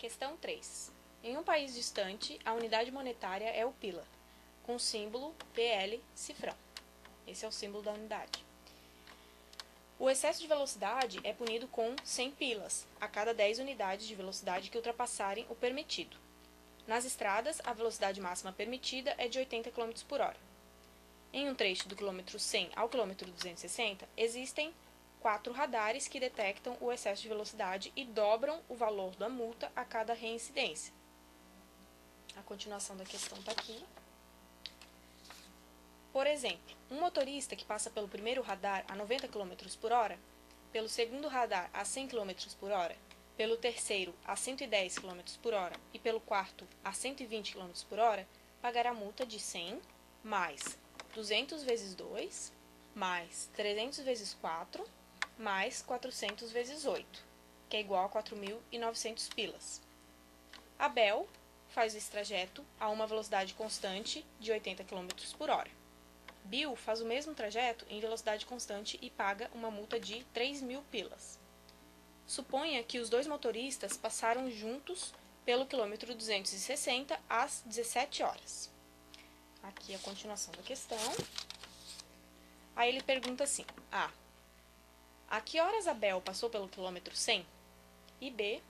Questão 3. Em um país distante, a unidade monetária é o pila, com o símbolo PL cifrão. Esse é o símbolo da unidade. O excesso de velocidade é punido com 100 pilas, a cada 10 unidades de velocidade que ultrapassarem o permitido. Nas estradas, a velocidade máxima permitida é de 80 km por hora. Em um trecho do quilômetro 100 ao quilômetro 260, existem 4 radares que detectam o excesso de velocidade e dobram o valor da multa a cada reincidência. A continuação da questão está aqui. Por exemplo, um motorista que passa pelo primeiro radar a 90 km por hora, pelo segundo radar a 100 km por hora, pelo terceiro a 110 km por hora e pelo quarto a 120 km por hora, pagará multa de 100 mais 200 vezes 2, mais 300 vezes 4, mais 400 vezes 8, que é igual a 4.900 pilas. Abel faz esse trajeto a uma velocidade constante de 80 km por hora. Bill faz o mesmo trajeto em velocidade constante e paga uma multa de 3.000 pilas. Suponha que os dois motoristas passaram juntos pelo quilômetro 260 às 17 horas. Aqui a continuação da questão. Aí ele pergunta assim: a que horas Abel passou pelo quilômetro 100? E B,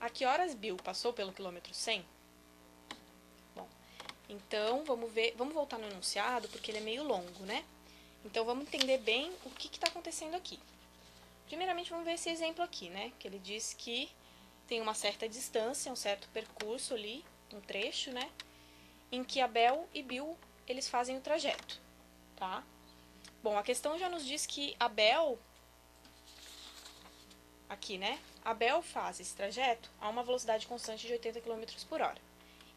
a que horas Bill passou pelo quilômetro 100? Bom, então vamos voltar no enunciado, porque ele é meio longo, né? Então vamos entender bem o que está acontecendo aqui. Primeiramente, vamos ver esse exemplo aqui, né? Que ele diz que tem uma certa distância, um certo percurso ali, um trecho, né? Em que Abel e Bill, eles fazem o trajeto, tá? Bom, a questão já nos diz que Abel, aqui, né? Abel faz esse trajeto a uma velocidade constante de 80 km por hora.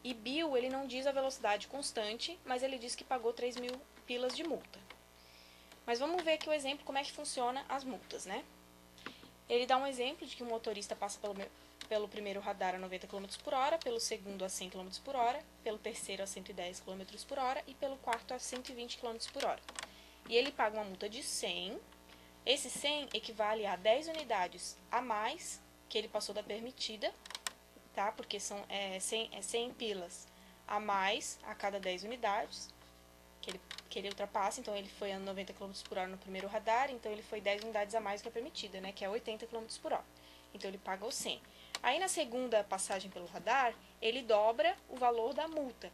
E Bill, ele não diz a velocidade constante, mas ele diz que pagou 3.000 pilas de multa. Mas vamos ver aqui o exemplo, como é que funciona as multas, né? Ele dá um exemplo de que o motorista passa pelo primeiro radar a 90 km por hora, pelo segundo a 100 km por hora, pelo terceiro a 110 km por hora e pelo quarto a 120 km por hora. E ele paga uma multa de 100. Esse 100 equivale a 10 unidades a mais que ele passou da permitida, tá? Porque são 100 pilas a mais a cada 10 unidades que ele ultrapassa. Então, ele foi a 90 km por hora no primeiro radar, então ele foi 10 unidades a mais que a permitida, né? Que é 80 km por hora. Então, ele paga os 100. Aí, na segunda passagem pelo radar, ele dobra o valor da multa.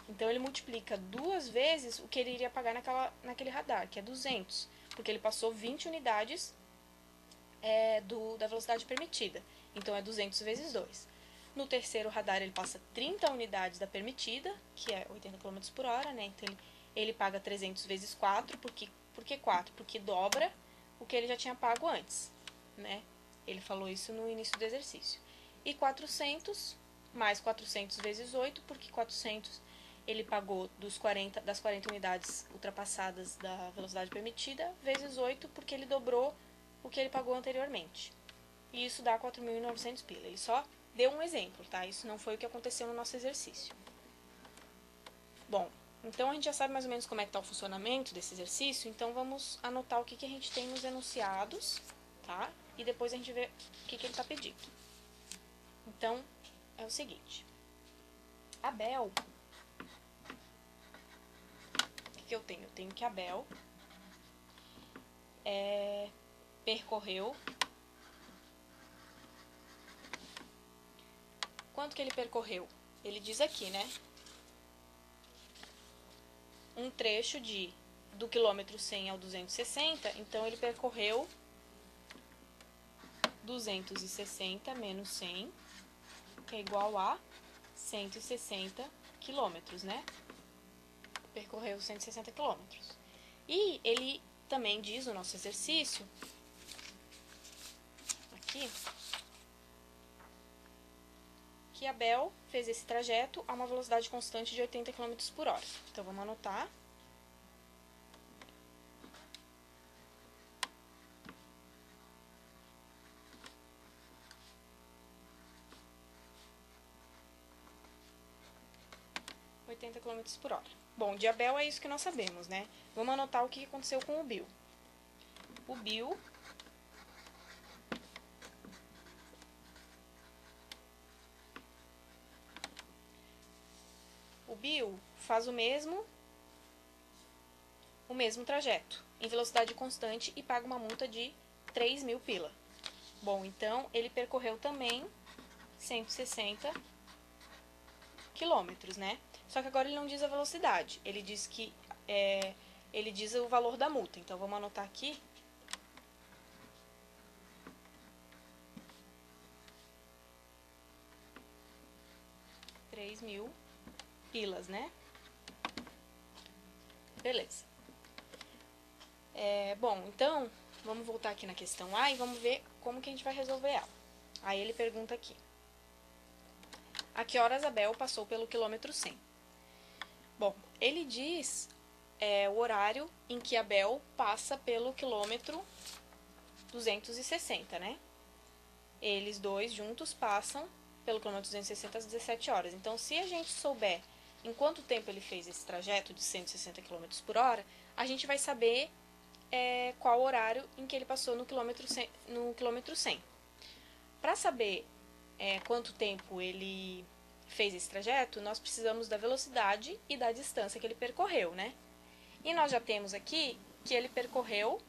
Então, ele multiplica 2 vezes o que ele iria pagar naquele radar, que é 200, porque ele passou 20 unidades da velocidade permitida. Então, é 200 vezes 2. No terceiro radar, ele passa 30 unidades da permitida, que é 80 km por hora, né? Então, ele paga 300 vezes 4, por que 4? Porque dobra o que ele já tinha pago antes, né? Ele falou isso no início do exercício. E 400 mais 400 vezes 8, porque 400 ele pagou das 40 unidades ultrapassadas da velocidade permitida, vezes 8, porque ele dobrou o que ele pagou anteriormente. E isso dá 4.900 pilas. Ele só deu um exemplo, tá? Isso não foi o que aconteceu no nosso exercício. Bom, então a gente já sabe mais ou menos como é que está o funcionamento desse exercício, então vamos anotar o que a gente tem nos enunciados, tá? E depois a gente vê o que ele está pedindo. Então, é o seguinte. Abel, o que eu tenho? Eu tenho que Abel percorreu. Quanto que ele percorreu? Ele diz aqui, né? Um trecho do quilômetro 100 ao 260, então ele percorreu 260 menos 100, que é igual a 160 quilômetros, né? Percorreu 160 quilômetros. E ele também diz no nosso exercício, aqui, que Abel fez esse trajeto a uma velocidade constante de 80 km por hora. Então, vamos anotar. km por hora. Bom, de Abel é isso que nós sabemos, né? Vamos anotar o que aconteceu com o Bill. O Bill Bill faz o mesmo trajeto, em velocidade constante, e paga uma multa de 3.000 pila. Bom, então ele percorreu também 160 quilômetros, né? Só que agora ele não diz a velocidade, ele diz que ele diz o valor da multa. Então vamos anotar aqui. R$3.000 pilas, né? Beleza. Bom, então, vamos voltar aqui na questão A e vamos ver como que a gente vai resolver ela. Aí ele pergunta aqui: a que horas Abel passou pelo quilômetro 100? Bom, ele diz o horário em que Abel passa pelo quilômetro 260, né? Eles dois juntos passam pelo quilômetro 260 às 17 horas. Então, se a gente souber em quanto tempo ele fez esse trajeto de 160 km por hora, a gente vai saber qual horário em que ele passou no quilômetro 100. Para saber quanto tempo ele fez esse trajeto, nós precisamos da velocidade e da distância que ele percorreu, né? E nós já temos aqui que ele percorreu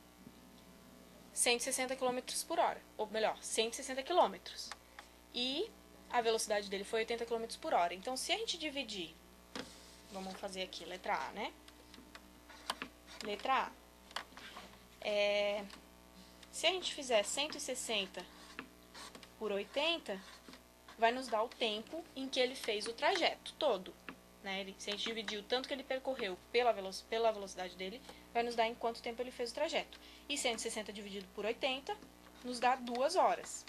160 km por hora, ou melhor, 160 km. E a velocidade dele foi 80 km por hora. Então, se a gente dividir, vamos fazer aqui, letra A, né? Letra A. Se a gente fizer 160 por 80, vai nos dar o tempo em que ele fez o trajeto todo, né? Se a gente dividir o tanto que ele percorreu pela velocidade dele, vai nos dar em quanto tempo ele fez o trajeto. E 160 dividido por 80 nos dá 2 horas.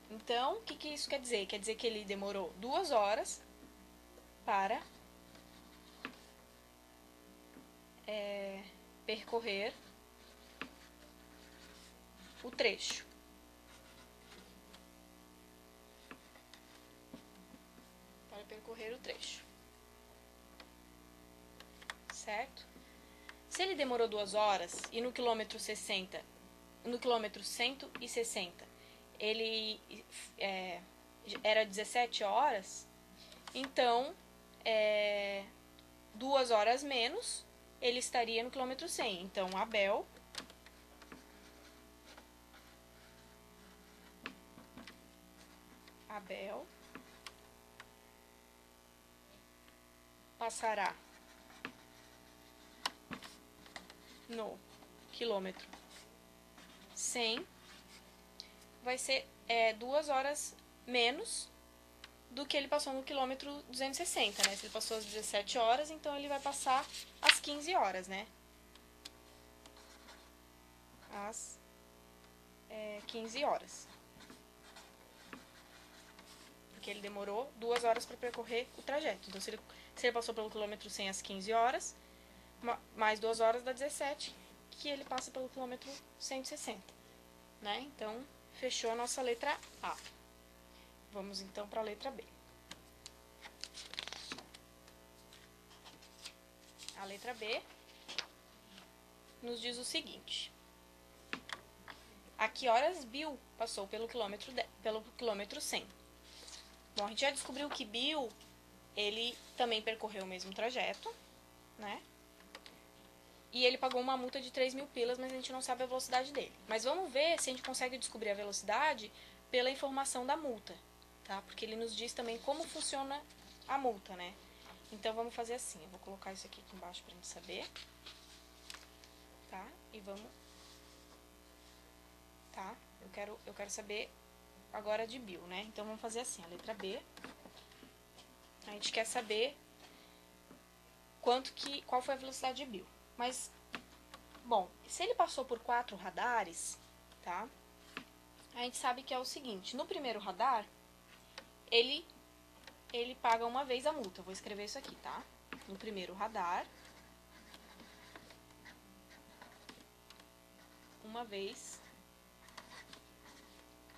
Então, o que isso quer dizer? Quer dizer que ele demorou 2 horas para percorrer o trecho. Para percorrer o trecho. Certo? Se ele demorou 2 horas e no quilômetro 160, ele era 17 horas, então 2 horas menos ele estaria no quilômetro 100. Então, Abel passará no quilômetro 100, vai ser 2 horas menos do que ele passou no quilômetro 260, né? Se ele passou às 17 horas, então ele vai passar às 15 horas, né? Às 15 horas. Porque ele demorou 2 horas para percorrer o trajeto. Então, se ele passou pelo quilômetro 100 às 15 horas, mais 2 horas dá 17, que ele passa pelo quilômetro 160, né? Então, fechou a nossa letra A. Vamos então para a letra B. A letra B nos diz o seguinte: a que horas Bill passou pelo quilômetro 100? Bom, a gente já descobriu que Bill, ele também percorreu o mesmo trajeto, né? E ele pagou uma multa de 3.000 pilas, mas a gente não sabe a velocidade dele. Mas vamos ver se a gente consegue descobrir a velocidade pela informação da multa, tá? Porque ele nos diz também como funciona a multa, né? Então, vamos fazer assim. Eu vou colocar isso aqui embaixo pra gente saber. Tá? E vamos... Tá? Eu quero saber agora de Bill, né? Então, vamos fazer assim. A letra B. A gente quer saber qual foi a velocidade de Bill. Mas, bom, se ele passou por 4 radares, tá? A gente sabe que é o seguinte: no primeiro radar, ele paga uma vez a multa. Eu vou escrever isso aqui, tá? No primeiro radar, uma vez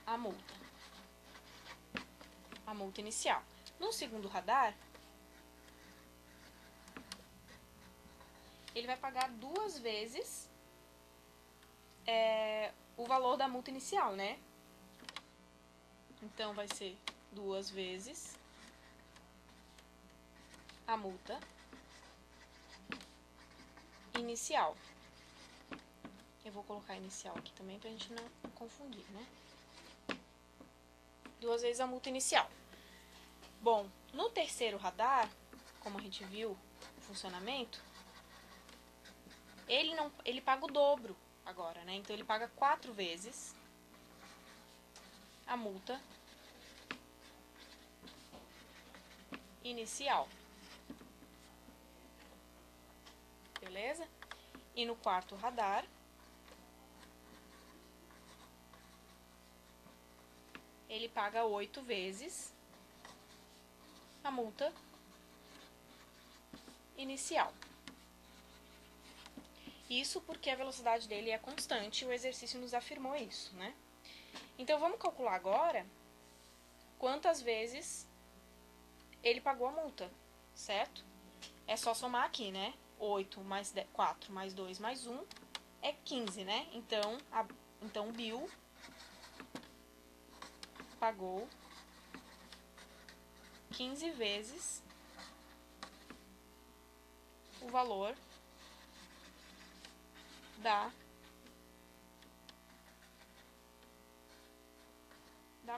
a multa. A multa inicial. No segundo radar, ele vai pagar 2 vezes o valor da multa inicial, né? Então, vai ser 2 vezes a multa inicial. Eu vou colocar inicial aqui também pra gente não confundir, né? 2 vezes a multa inicial. Bom, no terceiro radar, como a gente viu o funcionamento, ele paga o dobro agora, né? Então ele paga 4 vezes a multa inicial. Beleza? E no quarto radar, ele paga 8 vezes a multa inicial. Isso porque a velocidade dele é constante, o exercício nos afirmou isso, né? Então, vamos calcular agora quantas vezes ele pagou a multa, certo? É só somar aqui, né? 8 mais 4 mais 2 mais 1 é 15, né? Então, Bill pagou 15 vezes o valor da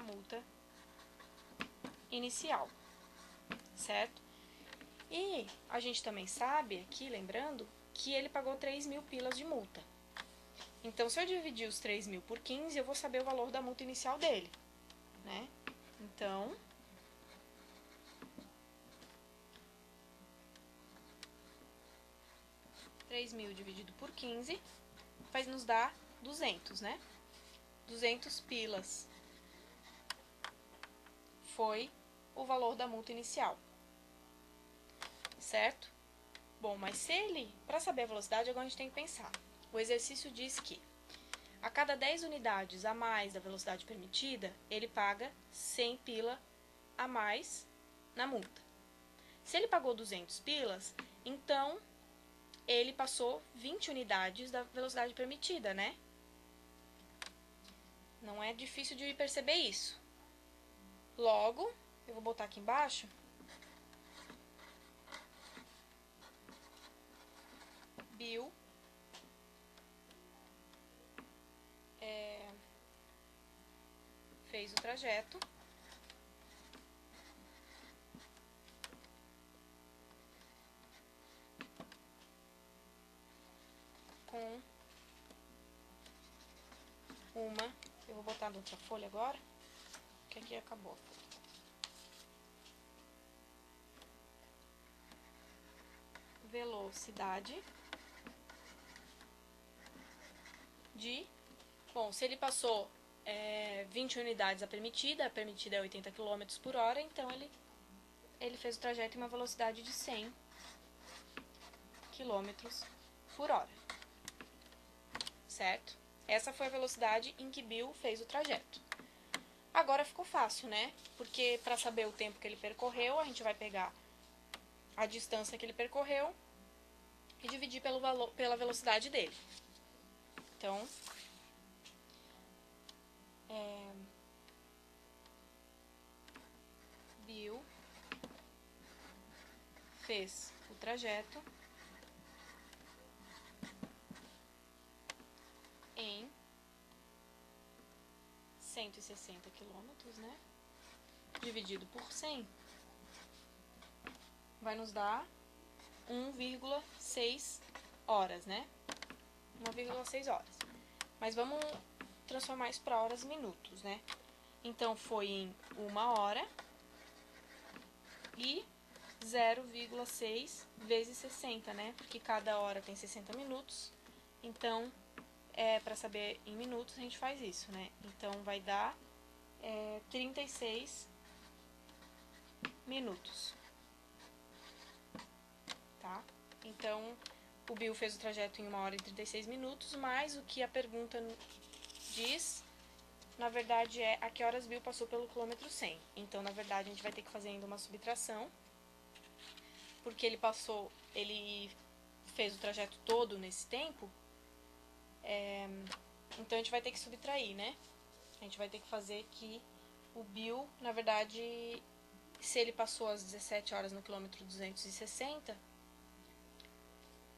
multa inicial, certo? E a gente também sabe, aqui lembrando, que ele pagou 3.000 pilas de multa. Então, se eu dividir os 3.000 por 15, eu vou saber o valor da multa inicial dele, né? Então, $3.000 dividido por 15 vai nos dar 200, né? 200 pilas foi o valor da multa inicial, certo? Bom, mas para saber a velocidade, agora a gente tem que pensar. O exercício diz que a cada 10 unidades a mais da velocidade permitida, ele paga 100 pila a mais na multa. Se ele pagou 200 pilas, então ele passou 20 unidades da velocidade permitida, né? Não é difícil de perceber isso. Logo, eu vou botar aqui embaixo. Bill fez o trajeto com eu vou botar na outra folha agora, que aqui acabou a folha. Velocidade de... Bom, se ele passou 20 unidades a permitida é 80 km por hora, então ele fez o trajeto em uma velocidade de 100 km por hora. Certo? Essa foi a velocidade em que Bill fez o trajeto. Agora ficou fácil, né? Porque para saber o tempo que ele percorreu, a gente vai pegar a distância que ele percorreu e dividir pela velocidade dele. Então, Bill fez o trajeto em 160 quilômetros, né? Dividido por 100 vai nos dar 1,6 horas, né? 1,6 horas. Mas vamos transformar isso para horas e minutos, né? Então, foi em 1 hora e 0,6 vezes 60, né? Porque cada hora tem 60 minutos. Então, para saber em minutos, a gente faz isso, né? Então, vai dar 36 minutos. Tá? Então, o Bill fez o trajeto em 1 hora e 36 minutos, mas o que a pergunta diz, na verdade, é a que horas Bill passou pelo quilômetro 100. Então, na verdade, a gente vai ter que fazer ainda uma subtração, porque ele fez o trajeto todo nesse tempo, então a gente vai ter que subtrair, né? A gente vai ter que fazer que o Bill, na verdade, se ele passou às 17 horas no quilômetro 260,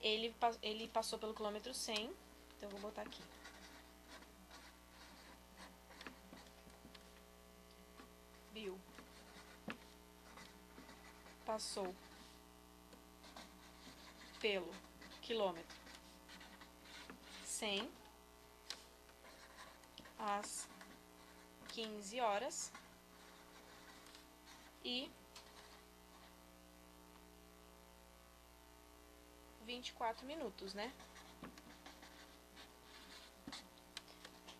ele passou pelo quilômetro 100, então eu vou botar aqui. Bill passou pelo quilômetro 100 às 15 horas e 24 minutos, né?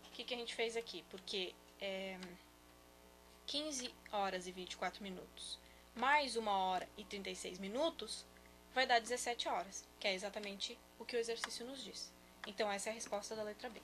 O que a gente fez aqui? Porque 15 horas e 24 minutos mais 1 hora e 36 minutos vai dar 17 horas, que é exatamente o que o exercício nos diz. Então, essa é a resposta da letra B.